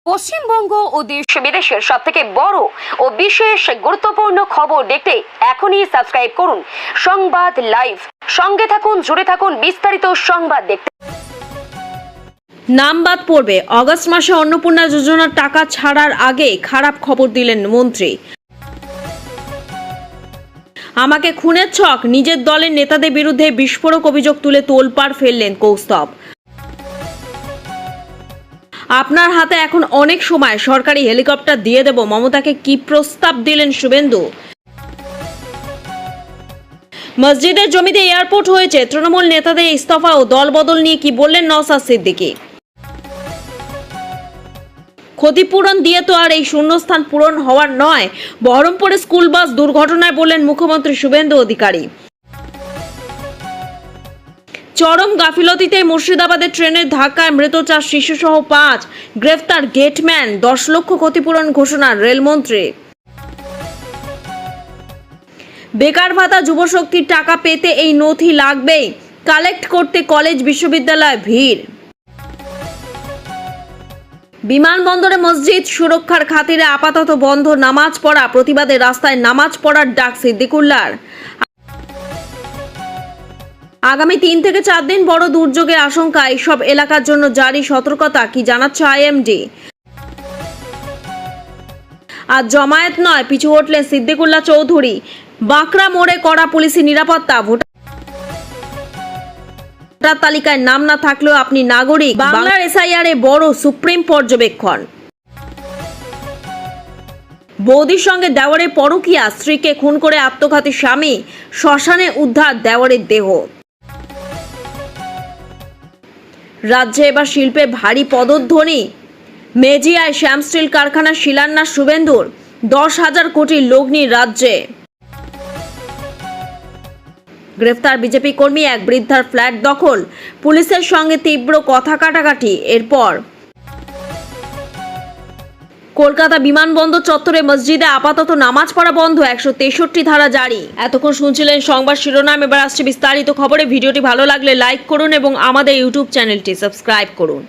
পশ্চিমবঙ্গ ও দেশ বিদেশের সবথেকে বড় ও বিশেষ গুরুত্বপূর্ণ খবর দেখতে এখনই সাবস্ক্রাইব করুন সংবাদ লাইভ। সঙ্গে থাকুন, জুড়ে থাকুন বিস্তারিত সংবাদ দেখতে। নাম বাদ পড়বে। অগস্ট মাসে অন্নপূর্ণা যোজনার টাকা ছাড়ার আগে খারাপ খবর দিলেন মন্ত্রী। আমাকে খুনের ছক, নিজের দলের নেতাদের বিরুদ্ধে বিস্ফোরক অভিযোগ তুলে তোলপাড় ফেললেন কৌস্তব। আপনার হাতে এখন অনেক সময়, সরকারি হেলিকপ্টার দিয়ে দেব, মমতাকে কি প্রস্তাব দিলেন শুভেন্দু। মসজিদের জমিতে এয়ারপোর্ট হয়েছে, তৃণমূল নেতাদের ইস্তফা ও দলবদল নিয়ে কি বললেন নওশাদ সিদ্দিকী। ক্ষতিপূরণ দিয়ে তো আর এই শূন্যস্থান পূরণ হওয়ার নয়, বহরমপুরে স্কুল বাস দুর্ঘটনায় বললেন মুখ্যমন্ত্রী শুভেন্দু অধিকারী। চরম গাফিলতিতে মুর্শিদাবাদের ট্রেনের ধাক্কায় মৃত 4 শিশুসহ 5, গ্রেফতার গেটম্যান। 10 লক্ষ ক্ষতিপূরণ ঘোষণা রেলমন্ত্রী। বেকার ভাতা, যুবশক্তির টাকা পেতে এই নথি লাগবেই, কালেক্ট করতে কলেজ বিশ্ববিদ্যালয়ে ভিড়। বিমানবন্দরে মসজিদ সুরক্ষার খাতিরে আপাতত বন্ধ নামাজ পড়া, প্রতিবাদে রাস্তায় নামাজ পড়ার ডাক সিদ্দিকুল্লাহর। আগামী 3 থেকে 4 দিন বড় দুর্যোগের আশঙ্কা, এইসব এলাকার জন্য জারি সতর্কতা, কি জানাচ্ছে আইএমডি। আজ জমায়েত নয়, পিছু হটলেন সিদ্দিকুল্লাহ চৌধুরী। বাঁকড়া মোড়ে কড়া পুলিশি নিরাপত্তা, ভোটার তালিকায় নাম না থাকলেও আপনি নাগরিক। বাংলার এসআইআর এ বড় সুপ্রিম পর্যবেক্ষণ। বৌদির সঙ্গে দেওয়ারের পরকীয়া, স্ত্রীকে খুন করে আত্মঘাতী স্বামী, শ্মশানে উদ্ধার দেওয়ারের দেহ। রাজ্যে এবার শিল্পে ভারী পদধ্বনি, মেজিয়ায় শ্যাম স্টিল কারখানার শিলান্যাস শুভেন্দুর। 10,000 কোটির লগ্নি রাজ্যে। গ্রেফতার বিজেপি কর্মী, এক বৃদ্ধার ফ্ল্যাট দখল, পুলিশের সঙ্গে তীব্র কথা কাটাকাটি। এরপর কলকাতা বিমানবন্দর চত্বরে মসজিদে আপাতত নামাজ পড়া বন্ধ, 163 ধারা জারি। এতক্ষণ শুনছিলেন সংবাদ শিরোনাম, এবার আসছে বিস্তারিত খবরে। ভিডিওটি ভালো লাগলে লাইক করুন এবং আমাদের ইউটিউব চ্যানেলটি সাবস্ক্রাইব করুন।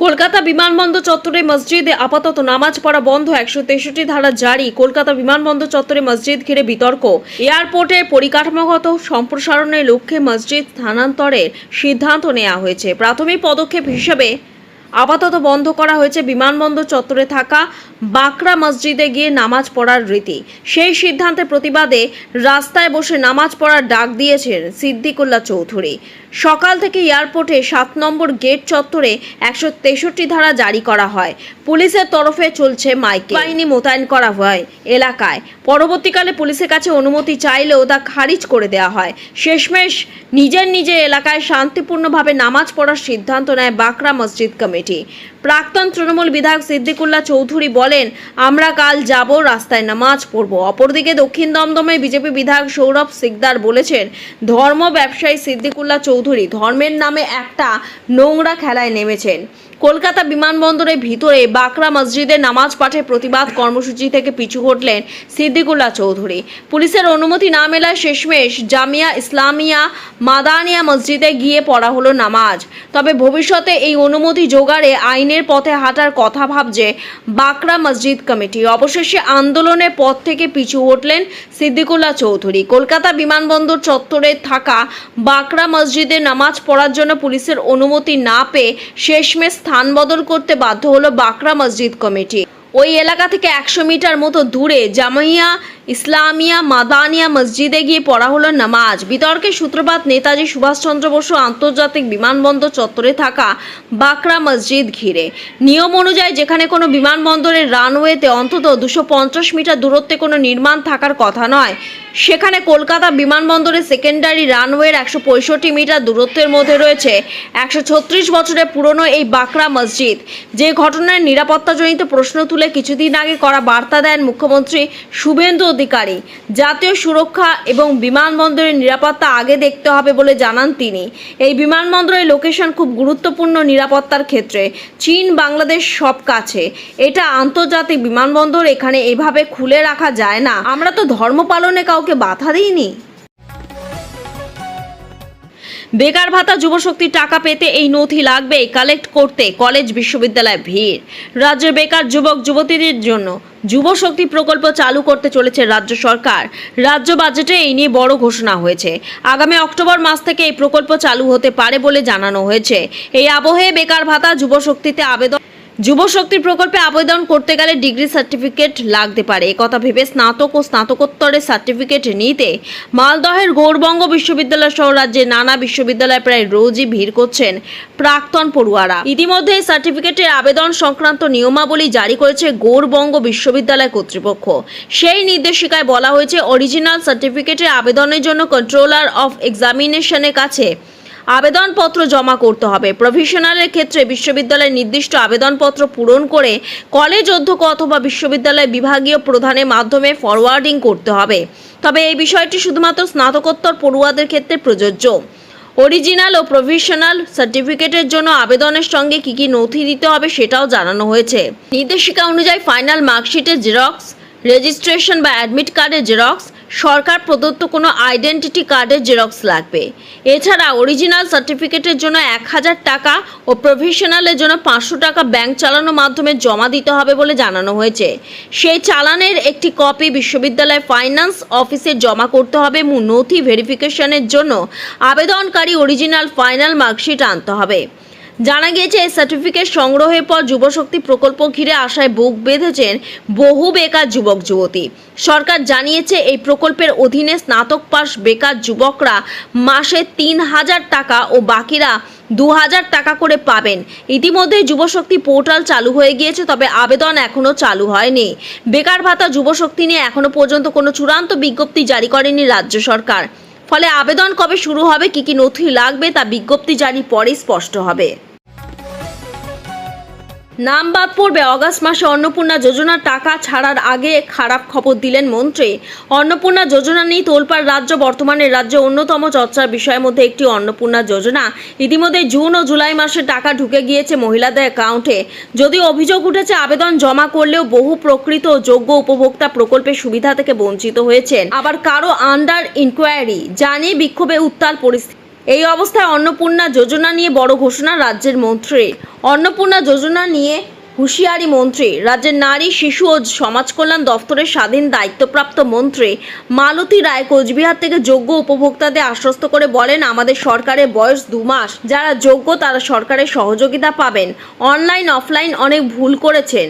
কলকাতা বিমানবন্দর চত্বরে মসজিদে আপাতত নামাজ পড়া বন্ধ, 163 ধারা জারি। কলকাতা বিমানবন্দর চত্বরে মসজিদ ঘিরে বিতর্ক। এয়ারপোর্টের পরিকাঠামোগত সম্প্রসারণের লক্ষ্যে মসজিদ স্থানান্তরের সিদ্ধান্ত নেওয়া হয়েছে। প্রাথমিক পদক্ষেপ হিসেবে আপাতত বন্ধ করা হয়েছে বিমানবন্দর চত্বরে থাকা বাঁকড়া মসজিদে গিয়ে নামাজ পড়ার রীতি। সেই সিদ্ধান্তের প্রতিবাদে রাস্তায় বসে নামাজ পড়ার ডাক দিয়েছেন সিদ্দিকুল্লাহ চৌধুরী। সকাল থেকে এয়ারপোর্টে 7 নম্বর গেট চত্বরে 163 ধারা জারি করা হয়। পুলিশের তরফে চলছে মাইকিং, বাহিনী মোতায়েন করা হয় এলাকায়। পরবর্তীকালে পুলিশের কাছে অনুমতি চাইলেও তা খারিজ করে দেওয়া হয়। শেষমেশ নিজের এলাকায় শান্তিপূর্ণভাবে নামাজ পড়ার সিদ্ধান্ত নেয় বাঁকড়া মসজিদ কমিটি। প্রাক্তন তৃণমূল বিধায়ক সিদ্দিকুল্লাহ চৌধুরী বলেন, আমরা কাল যাব, রাস্তায় নামাজ পড়ব। অপরদিকে দক্ষিণ দমদমে বিজেপি বিধায়ক সৌরভ সিকদার বলেছেন, ধর্ম ব্যবসায়ী সিদ্দিকুল্লাহ চৌধুরী ধর্মের নামে একটা নোংরা খেলায় নেমেছেন। কলকাতা বিমানবন্দরের ভিতরে বাঁকড়া মসজিদে নামাজ পাঠের প্রতিবাদ কর্মসূচি থেকে পিছু হটলেন সিদ্দিকুল্লাহ চৌধুরী। পুলিশের অনুমতি না মেলায় শেষমেশ জামিয়া ইসলামিয়া মাদানিয়া মসজিদে গিয়ে পড়া হলো নামাজ। তবে ভবিষ্যতে এই অনুমতি জোগাড়ে আইনের পথে হাঁটার কথা ভাবছে বাঁকড়া মসজিদ কমিটি। অবশেষে আন্দোলনের পথ থেকে পিছু হটলেন সিদ্দিকুল্লাহ চৌধুরী। কলকাতা বিমানবন্দর চত্বরে থাকা বাঁকড়া মসজিদে নামাজ পড়ার জন্য পুলিশের অনুমতি না পেয়ে শেষমেশ স্থান বদল করতে বাধ্য হলো বাঁকড়া মসজিদ কমিটি। ওই এলাকা থেকে 100 মিটার মতো দূরে জামিয়া ইসলামিয়া মাদানিয়া মসজিদে গিয়ে পড়া হলো নামাজ। বিতর্কের সূত্রপাত নেতাজি সুভাষচন্দ্র বসু আন্তর্জাতিক বিমানবন্দর চত্বরে থাকা বাঁকড়া মসজিদ ঘিরে। নিয়ম অনুযায়ী যেখানে কোনো বিমানবন্দরের রানওয়েতে অন্তত 250 মিটার দূরত্বে কোনো নির্মাণ থাকার কথা নয়, সেখানে কলকাতা বিমানবন্দরের সেকেন্ডারি রানওয়ের 165 মিটার দূরত্বের মধ্যে রয়েছে 136 বছরের পুরনো এই বাঁকড়া মসজিদ। যে ঘটনার নিরাপত্তাজনিত প্রশ্ন তুলে কিছুদিন আগে করা বার্তা দেন মুখ্যমন্ত্রী শুভেন্দু অধিকারী। জাতীয় সুরক্ষা এবং বিমানবন্দরের নিরাপত্তা আগে দেখতে হবে বলে জানান তিনি। এই বিমানবন্দরের লোকেশন খুব গুরুত্বপূর্ণ নিরাপত্তার ক্ষেত্রে। চীন বাংলাদেশ সব কাছে, এটা আন্তর্জাতিক বিমানবন্দর, এখানে এভাবে খুলে রাখা যায় না। আমরা তো ধর্ম পালনে কাউকে বাধা দিইনি। বেকার ভাতা যুবশক্তি টাকা পেতে এই নথি লাগবে কালেক্ট করতে কলেজ বিশ্ববিদ্যালয়ে ভিড়। রাজ্যের বেকার যুবক যুবতীদের জন্য যুবশক্তি প্রকল্প চালু করতে চলেছে রাজ্য সরকার। রাজ্য বাজেটে এই নিয়ে বড় ঘোষণা হয়েছে। আগামী অক্টোবর মাস থেকে এই প্রকল্প চালু হতে পারে বলে জানানো হয়েছে। এই আবহে বেকার ভাতা যুবশক্তি প্রকল্পে আবেদন করতে গেলে ডিগ্রি সার্টিফিকেট লাগতে পারে। একথা ভেবে স্নাতক ও স্নাতকোত্তরের সার্টিফিকেট নিতে মালদহের গৌরবঙ্গ বিশ্ববিদ্যালয় সহ রাজ্যের নানা বিশ্ববিদ্যালয়ে প্রায় রোজই ভিড় করছেন প্রাক্তন পড়ুয়ারা। ইতিমধ্যে এই সার্টিফিকেটের আবেদন সংক্রান্ত নিয়মাবলী জারি করেছে গৌরবঙ্গ বিশ্ববিদ্যালয় কর্তৃপক্ষ। সেই নির্দেশিকায় বলা হয়েছে, অরিজিনাল সার্টিফিকেটের আবেদনের জন্য কন্ট্রোলার অফ এক্সামিনেশনের কাছে আবেদনপত্র জমা করতে হবে। প্রফেশনালের ক্ষেত্রে বিশ্ববিদ্যালয়ের নির্দিষ্ট আবেদনপত্র পূরণ করে কলেজ অধ্যক্ষ অথবা বিশ্ববিদ্যালয় বিভাগীয় প্রধানের মাধ্যমে ফরওয়ার্ডিং করতে হবে। তবে এই বিষয়টি শুধুমাত্র স্নাতকোত্তর পড়ুয়াদের ক্ষেত্রে প্রযোজ্য। অরিজিনাল ও প্রফেশনাল সার্টিফিকেটের জন্য আবেদনের সঙ্গে কি কি নথি দিতে হবে সেটাও জানানো হয়েছে। নির্দেশিকা অনুযায়ী ফাইনাল মার্কশিটের জেরক্স, রেজিস্ট্রেশন বা অ্যাডমিট কার্ডের জেরক্স, সরকার প্রদত্ত কোনো আইডেন্টিটি কার্ডের জেরক্স লাগবে। এছাড়া অরিজিনাল সার্টিফিকেটের জন্য 1000 টাকা ও প্রফেশনালের জন্য 500 টাকা ব্যাংক চালানোর মাধ্যমে জমা দিতে হবে বলে জানানো হয়েছে। সেই চালানের একটি কপি বিশ্ববিদ্যালয় ফাইন্যান্স অফিসে জমা করতে হবে এবং নথি ভেরিফিকেশনের জন্য আবেদনকারী অরিজিনাল ফাইনাল মার্কশিট আনতে হবে। জানা গিয়েছে, এই সার্টিফিকেট সংগ্রহের পর যুবশক্তি প্রকল্প ঘিরে আশায় বুক বেঁধেছেন বহু বেকার যুবক যুবতী। সরকার জানিয়েছে, এই প্রকল্পের অধীনে স্নাতক পাস বেকার যুবকরা মাসে 3000 টাকা ও বাকিরা 2000 টাকা করে পাবেন। ইতিমধ্যে যুবশক্তি পোর্টাল চালু হয়ে গিয়েছে, তবে আবেদন এখনো চালু হয়নি। বেকার ভাতা যুবশক্তি নিয়ে এখনো পর্যন্ত কোনো চূড়ান্ত বিজ্ঞপ্তি জারি করেনি রাজ্য সরকার। ফলে আবেদন কবে শুরু হবে, কি কি নথি লাগবে তা বিজ্ঞপ্তি জারির পরেই স্পষ্ট হবে। নাম বাদ পড়বে অগাস্ট মাসে অন্নপূর্ণা যোজনার টাকা ছাড়ার আগে খারাপ খবর দিলেন মন্ত্রী। অন্নপূর্ণা যোজনা নিয়ে তোলপাড় রাজ্য। বর্তমানে রাজ্যে অন্যতম চর্চার বিষয়ের মধ্যে একটি অন্নপূর্ণা যোজনা। ইতিমধ্যে জুন ও জুলাই মাসে টাকা ঢুকে গিয়েছে মহিলাদের অ্যাকাউন্টে। যদিও অভিযোগ উঠেছে, আবেদন জমা করলেও বহু প্রকৃত ও যোগ্য উপভোক্তা প্রকল্পের সুবিধা থেকে বঞ্চিত হয়েছেন, আবার কারো আন্ডার ইনকোয়ারি জানিয়ে বিক্ষোভে উত্তাল পরিস্থিতি। এই অবস্থায় অন্নপূর্ণা যোজনা নিয়ে বড় ঘোষণা রাজ্যের মন্ত্রী। অন্নপূর্ণা যোজনা নিয়ে হুঁশিয়ারি মন্ত্রী। রাজ্যের নারী, শিশু ও সমাজ কল্যাণ দপ্তরের স্বাধীন দায়িত্বপ্রাপ্ত মন্ত্রী মালতী রায় কোচবিহার থেকে যোগ্য উপভোক্তাদের আশ্বস্ত করে বলেন, আমাদের সরকারের বয়স 2 মাস। যারা যোগ্য তারা সরকারের সহযোগিতা পাবেন। অনলাইন অফলাইন অনেক ভুল করেছেন।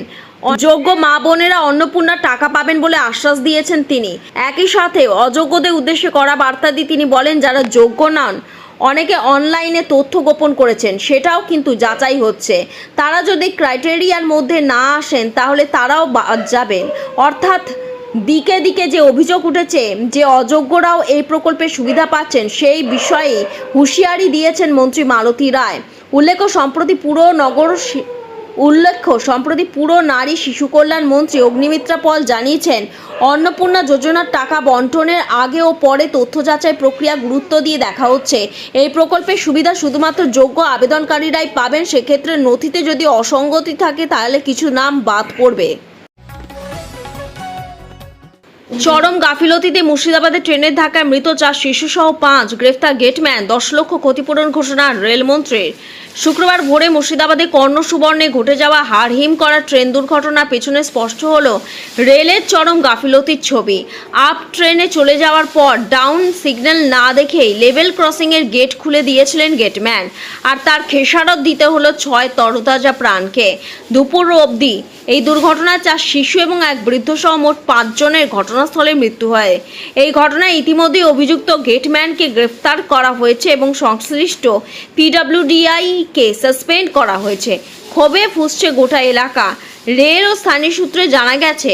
যোগ্য মা বোনেরা অন্নপূর্ণার টাকা পাবেন বলে আশ্বাস দিয়েছেন তিনি। একই সাথে অযোগ্যদের উদ্দেশ্যে করা বার্তা দিয়ে তিনি বলেন, যারা যোগ্য নন, অনেকে অনলাইনে তথ্য গোপন করেছেন, সেটাও কিন্তু যাচাই হচ্ছে। তারা যদি ক্রাইটেরিয়ার মধ্যে না আসেন তাহলে তারাও বাদ যাবেন। অর্থাৎ দিকে দিকে যে অভিযোগ উঠেছে যে অযোগ্যরাও এই প্রকল্পের সুবিধা পাচ্ছেন, সেই বিষয়ে হুঁশিয়ারি দিয়েছেন মন্ত্রী মালতী রায়। উল্লেখ্য, সম্প্রতি পুরো নারী শিশু কল্যাণ মন্ত্রী অগ্নিমিত্রা পল জানিয়েছেন, অন্নপূর্ণা যোজনার টাকা বন্টনের আগে ও পরে তথ্য যাচাই প্রক্রিয়া গুরুত্ব দিয়ে দেখা হচ্ছে। এই প্রকল্পের সুবিধা শুধুমাত্র যোগ্য আবেদনকারীরাই পাবেন। সেক্ষেত্রে নথিতে যদি অসঙ্গতি থাকে তাহলে কিছু নাম বাদ পড়বে। চরম গাফিলতিতে মুর্শিদাবাদে ট্রেনের ধাক্কায় মৃত 4 শিশুসহ 5, গ্রেফতার গেটম্যান। 10 লক্ষ ক্ষতিপূরণ ঘোষণা রেলমন্ত্রীর। শুক্রবার ভোরে মুর্শিদাবাদে কর্ণসুবর্ণে ঘটে যাওয়া হাড়হিম করা ট্রেন দুর্ঘটনার পেছনে স্পষ্ট হলো রেলের চরম গাফিলতির ছবি। আপ ট্রেনে চলে যাওয়ার পর ডাউন সিগন্যাল না দেখেই লেভেল ক্রসিংয়ের গেট খুলে দিয়েছিলেন গেটম্যান, আর তার খেসারত দিতে হলো 6 তরতাজা প্রাণকে। দুপুর অবধি এই দুর্ঘটনায় 4 শিশু এবং 1 বৃদ্ধসহ মোট 5 জনের ঘটনাস্থলে মৃত্যু হয়। এই ঘটনায় ইতিমধ্যে অভিযুক্ত গেটম্যানকে গ্রেফতার করা হয়েছে এবং সংশ্লিষ্ট পিডব্লিউডিআই-কে সাসপেন্ড করা হয়েছে। ক্ষোভে ফুঁসছে গোটা এলাকা। রেল ও স্থানীয় সূত্রে জানা গেছে,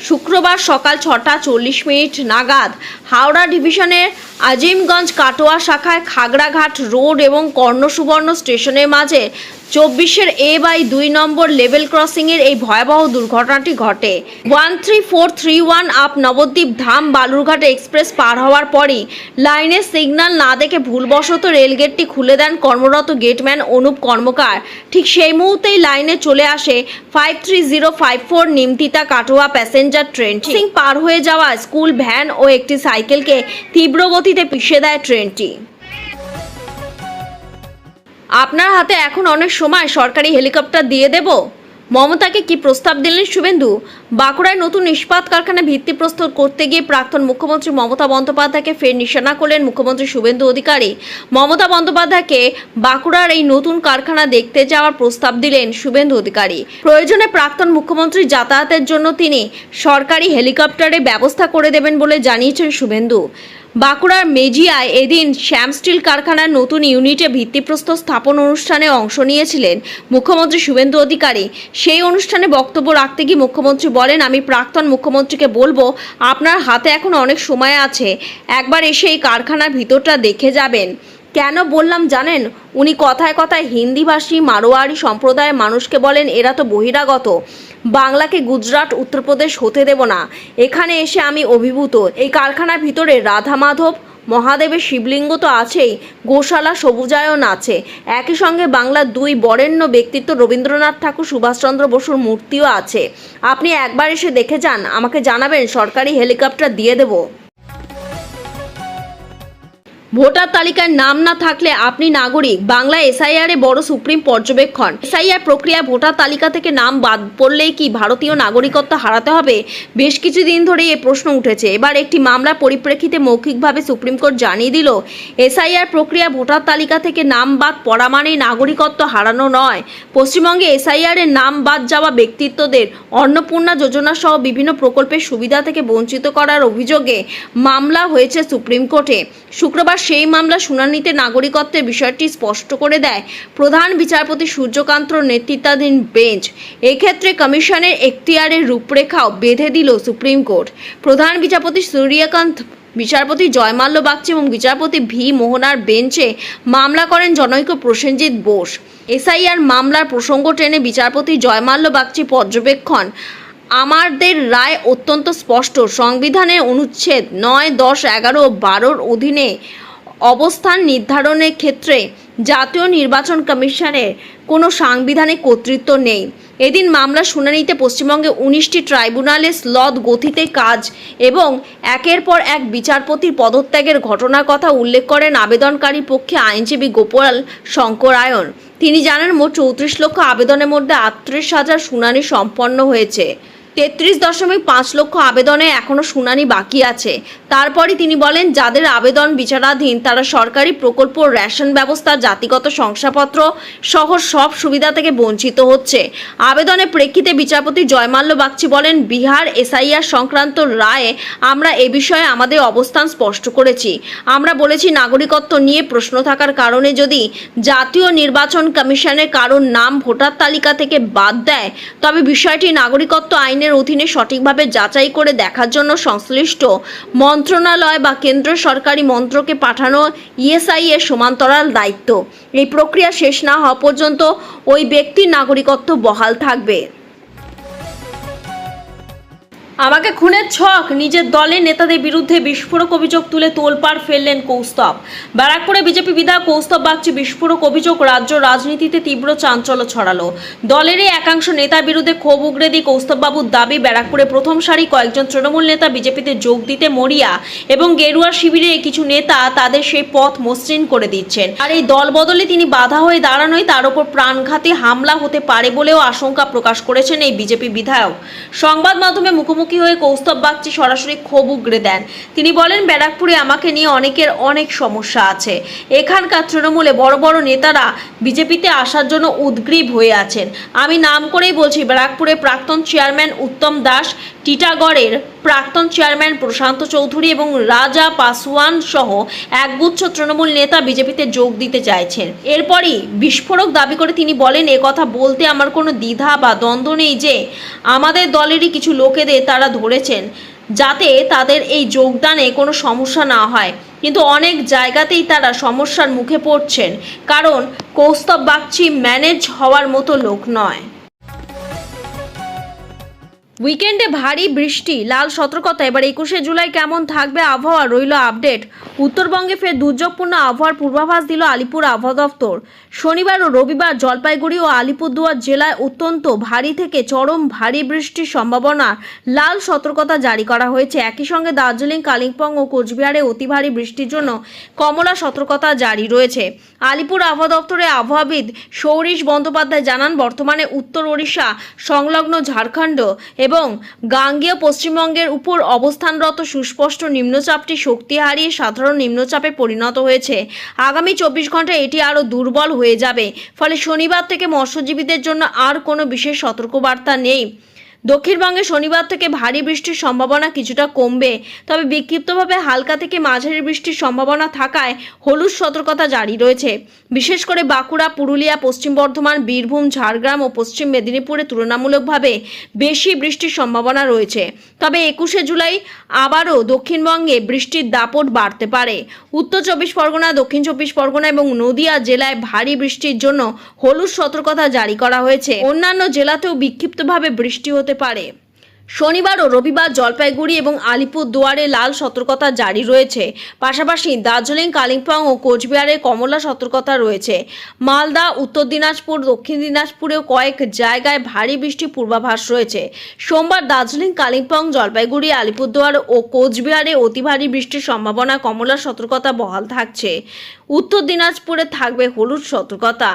শুক্রবার সকাল 6:40 নাগাদ হাওড়া ডিভিশনের আজিমগঞ্জ কাটোয়া শাখায় খাগড়াঘাট রোড এবং কর্ণসুবর্ণ স্টেশনের মাঝে 24A/2 নম্বর লেভেল ক্রসিংয়ের এই ভয়াবহ দুর্ঘটনাটি ঘটে। 13431 আপ নবদ্বীপ ধাম বালুরঘাট এক্সপ্রেস পার হওয়ার পরই লাইনের সিগন্যাল না দেখে ভুলবশত রেলগেটটি খুলে দেন কর্মরত গেটম্যান অনুপ কর্মকার। ঠিক সেই মুহূর্তেই লাইনে চলে আসে 53054 নিমতিতা কাটোয়া প্যাসেঞ্জার ট্রেনটি। পার হয়ে যাওয়া স্কুল ভ্যান ও একটি সাইকেলকে তীব্র গতিতে পিষে দেয় ট্রেনটি। আপনার হাতে এখন অনেক সময়, সরকারি হেলিকপ্টার দিয়ে দেব। মমতাকে কি প্রস্তাব দিলেন শুভেন্দু? বাঁকুড়ায় নতুন ইস্পাত কারখানা ভিত্তিপ্রস্তর করতে গিয়ে প্রাক্তন মুখ্যমন্ত্রী মমতা বন্দ্যোপাধ্যায়কে ফের নিশানা করলেন মুখ্যমন্ত্রী শুভেন্দু অধিকারী। মমতা বন্দ্যোপাধ্যায়কে বাঁকুড়ার এই নতুন কারখানা দেখতে যাওয়ার প্রস্তাব দিলেন শুভেন্দু অধিকারী। প্রয়োজনে প্রাক্তন মুখ্যমন্ত্রীর যাতায়াতের জন্য তিনি সরকারি হেলিকপ্টারে ব্যবস্থা করে দেবেন বলে জানিয়েছেন শুভেন্দু। বাঁকুড়ার মেজিয়ায় এদিন শ্যাম স্টিল কারখানার নতুন ইউনিটে ভিত্তিপ্রস্তর স্থাপন অনুষ্ঠানে অংশ নিয়েছিলেন মুখ্যমন্ত্রী শুভেন্দু অধিকারী। সেই অনুষ্ঠানে বক্তব্য রাখতে গিয়ে মুখ্যমন্ত্রী বলেন, আমি প্রাক্তন মুখ্যমন্ত্রীকে বলবো, আপনার হাতে এখন অনেক সময় আছে, একবার এসে এই কারখানার ভিতরটা দেখে যাবেন। কেন বললাম জানেন? উনি কথায় কথায় হিন্দিভাষী মারোয়ারি সম্প্রদায়ের মানুষকে বলেন এরা তো বহিরাগত, বাংলাকে গুজরাট উত্তরপ্রদেশ হতে দেব না। এখানে এসে আমি অভিভূত। এই কারখানার ভিতরে রাধা মাধব মহাদেবের শিবলিঙ্গ তো আছেই, গোশালা সবুজায়ন আছে, একই সঙ্গে বাংলার দুই বরেণ্য ব্যক্তিত্ব রবীন্দ্রনাথ ঠাকুর সুভাষচন্দ্র বসুর মূর্তিও আছে। আপনি একবার এসে দেখে যান, আমাকে জানাবেন, সরকারি হেলিকপ্টার দিয়ে দেব। ভোটার তালিকায় নাম না থাকলে আপনি নাগরিক, বাংলা এসআইআর এ বড় সুপ্রিম পর্যবেক্ষণ। এসআইআর প্রক্রিয়ায় ভোটার তালিকা থেকে নাম বাদ পড়লেই কি ভারতীয় নাগরিকত্ব হারাতে হবে? বেশ কিছুদিন ধরেই এই প্রশ্ন উঠেছে। এবার একটি মামলার পরিপ্রেক্ষিতে মৌখিকভাবে সুপ্রিম কোর্ট জানিয়ে দিল, এসআইআর প্রক্রিয়া ভোটার তালিকা থেকে নাম বাদ পড়া মানেই নাগরিকত্ব হারানো নয়। পশ্চিমবঙ্গে এসআইআর এর নাম বাদ যাওয়া ব্যক্তিত্বদের অন্নপূর্ণা যোজনা সহ বিভিন্ন প্রকল্পের সুবিধা থেকে বঞ্চিত করার অভিযোগে মামলা হয়েছে সুপ্রিম কোর্টে। শুক্রবার সেই মামলা শুনানিতে নাগরিকত্বের বিষয়টি স্পষ্ট করে দেয় প্রধান বিচারপতি সূর্যকান্ত নেতৃত্বাধীন বেঞ্চ। এক্ষেত্রে কমিশনের এখতিয়ারের রূপরেখাও বেঁধে দিল সুপ্রিম কোর্ট। প্রধান বিচারপতি সূর্যকান্ত, বিচারপতি জয়মাল্য বাগচি এবং বিচারপতি ভি মোহনার বেঞ্চে মামলা করেন জনৈক প্রসেনজিৎ বোস। এসআইআর মামলার প্রসঙ্গ টেনে বিচারপতি জয়মাল্য বাগচি পর্যবেক্ষণ, আমাদের রায় অত্যন্ত স্পষ্ট। সংবিধানের অনুচ্ছেদ 9, 10, 11 ও 12 অধীনে অবস্থান নির্ধারণের ক্ষেত্রে জাতীয় নির্বাচন কমিশনের কোনো সাংবিধানিক কর্তৃত্ব নেই। এদিন মামলার শুনানিতে পশ্চিমবঙ্গে 19টি ট্রাইব্যুনালে স্লট গতিতে কাজ এবং একের পর এক বিচারপতির পদত্যাগের ঘটনার কথা উল্লেখ করেন আবেদনকারীর পক্ষে আইনজীবী গোপাল শঙ্করায়ন। তিনি জানান, মোট 34 লক্ষ আবেদনের মধ্যে 38,000 শুনানি সম্পন্ন হয়েছে। 33.5 লক্ষ আবেদনে এখনো শুনানি বাকি আছে। তারপরই তিনি বলেন, যাদের আবেদন বিচারাধীন তারা সরকারি প্রকল্প, রেশন ব্যবস্থা, জাতিগত শংসাপত্র সহ সব সুবিধা থেকে বঞ্চিত হচ্ছে। আবেদনের প্রেক্ষিতে বিচারপতি জয়মাল্য বাগচি বলেন, বিহার এসআইআর সংক্রান্ত রায়ে আমরা এ বিষয়ে আমাদের অবস্থান স্পষ্ট করেছি। আমরা বলেছি, নাগরিকত্ব নিয়ে প্রশ্ন থাকার কারণে যদি জাতীয় নির্বাচন কমিশনের কারোর নাম ভোটার তালিকা থেকে বাদ দেয়, তবে বিষয়টি নাগরিকত্ব আইনের অধীনে সঠিকভাবে যাচাই করে দেখার জন্য সংশ্লিষ্ট মন্ত্রণালয় বা কেন্দ্র সরকারি মন্ত্রকে পাঠানো ইএসআই এর সমান্তরাল দায়িত্ব। এই প্রক্রিয়া শেষ না হওয়া পর্যন্ত ওই ব্যক্তির নাগরিকত্ব বহাল থাকবে। আমাকে খুনের ছক, নিজের দলের নেতাদের বিরুদ্ধে বিস্ফোরক অভিযোগ তুলে তোলপাড় ফেললেন কৌস্তব। ব্যারাকপুরে বিজেপি বিধায়ক কৌস্তব বাগচি বিস্ফোরক অভিযোগ রাজ্য রাজনীতিতে তীব্র চাঞ্চল্য ছড়ালো। দলেরই একাংশ নেতার বিরুদ্ধে ক্ষোভ উগরে দিয়ে কৌস্তববাবুর দাবি, ব্যারাকপুরে প্রথম সারি কয়েকজন তৃণমূল নেতা বিজেপিতে যোগ দিতে মরিয়া এবং গেরুয়া শিবিরে কিছু নেতা তাদের সেই পথ মসৃণ করে দিচ্ছেন। আর এই দল বদলে তিনি বাধা হয়ে দাঁড়ানোই তার উপর প্রাণঘাতী হামলা হতে পারে বলেও আশঙ্কা প্রকাশ করেছেন এই বিজেপি বিধায়ক। সংবাদ মাধ্যমে মুখোমুখি হয়ে কৌস্তব বাগচি সরাসরি ক্ষোভ উগরে দেন। তিনি বলেন, ব্যারাকপুরে আমাকে নিয়ে অনেকের অনেক সমস্যা আছে। এখানকার তৃণমূলে বড় বড় নেতারা বিজেপিতে আসার জন্য উদ্গ্রীব হয়ে আছেন। আমি নাম করেই বলছি, ব্যারাকপুরের প্রাক্তন চেয়ারম্যান উত্তম দাস, টিটাগড়ের প্রাক্তন চেয়ারম্যান প্রশান্ত চৌধুরী এবং রাজা পাসওয়ান সহ একগুচ্ছ তৃণমূল নেতা বিজেপিতে যোগ দিতে চাইছেন। এরপরই বিস্ফোরক দাবি করে তিনি বলেন, কথা বলতে আমার কোনো দ্বিধা বা দ্বন্দ্ব নেই যে আমাদের দলেরই কিছু লোকেদের তারা ধরেছেন যাতে তাদের এই যোগদানে কোনো সমস্যা না হয়, কিন্তু অনেক জায়গাতেই তারা সমস্যার মুখে পড়ছেন, কারণ কৌস্তব বাগচি ম্যানেজ হওয়ার মতো লোক নয়। উইকেন্ডে ভারী বৃষ্টি, লাল সতর্কতা। এবার 21শে জুলাই কেমন থাকবে আবহাওয়া, রইল আপডেট। উত্তরবঙ্গে ফের দুর্যোগপূর্ণ আবহাওয়ার পূর্বাভাস দিল আলিপুর আবহাওয়া দপ্তর। শনিবার ও রবিবার জলপাইগুড়ি ও আলিপুরদুয়ার জেলায় অত্যন্ত ভারী থেকে চরম ভারী বৃষ্টির সম্ভাবনা লাল সতর্কতা জারি করা হয়েছে। একই সঙ্গে দার্জিলিং, কালিম্পং ও কোচবিহারে অতি ভারী বৃষ্টির জন্য কমলা সতর্কতা জারি রয়েছে। আলিপুর আবহাওয়া দপ্তরের আবহাওয়াবিদ সৌরিশ বন্দ্যোপাধ্যায় জানান, বর্তমানে উত্তর ওড়িশা সংলগ্ন ঝাড়খণ্ড এবং গাঙ্গেয় পশ্চিমবঙ্গের উপর অবস্থানরত সুস্পষ্ট নিম্নচাপটি শক্তি হারিয়ে সাধারণ নিম্নচাপে পরিণত হয়েছে। আগামী 24 ঘন্টায় এটি আরও দুর্বল হয়ে যাবে। ফলে শনিবার থেকে মৎস্যজীবীদের জন্য আর কোনো বিশেষ সতর্কবার্তা নেই। দক্ষিণবঙ্গে শনিবার থেকে ভারী বৃষ্টির সম্ভাবনা কিছুটা কমবে, তবে বিক্ষিপ্তভাবে হালকা থেকে মাঝারি বৃষ্টির সম্ভাবনা থাকায় হলুদ সতর্কতা জারি রয়েছে। বিশেষ করে বাঁকুড়া, পুরুলিয়া, পশ্চিম বর্ধমান, বীরভূম, ঝাড়গ্রাম ও পশ্চিম মেদিনীপুরে তুলনামূলকভাবে বেশি বৃষ্টির সম্ভাবনা রয়েছে। তবে 21শে জুলাই আবারও দক্ষিণবঙ্গে বৃষ্টির দাপট বাড়তে পারে। উত্তর 24 পরগনা, দক্ষিণ 24 পরগনা এবং নদিয়া জেলায় ভারী বৃষ্টির জন্য হলুদ সতর্কতা জারি করা হয়েছে। অন্যান্য জেলাতেও বিক্ষিপ্তভাবে বৃষ্টি হতে পারে। শনিবার ও রবিবার জলপাইগুড়ি এবং আলিপুরদুয়ারে লাল সতর্কতা জারি রয়েছে। পাশাপাশি দার্জিলিং, কালিম্পং ও কোচবিহারে কমলা সতর্কতা রয়েছে। মালদা, উত্তর দিনাজপুর, দক্ষিণ দিনাজপুরেও কয়েক জায়গায় ভারী বৃষ্টির পূর্বাভাস রয়েছে। সোমবার দার্জিলিং, কালিম্পং, জলপাইগুড়ি, আলিপুরদুয়ার ও কোচবিহারে অতি ভারী বৃষ্টির সম্ভাবনা কমলা সতর্কতা বহাল থাকছে। উত্তর দিনাজপুরে থাকবে হলুদ সতর্কতা।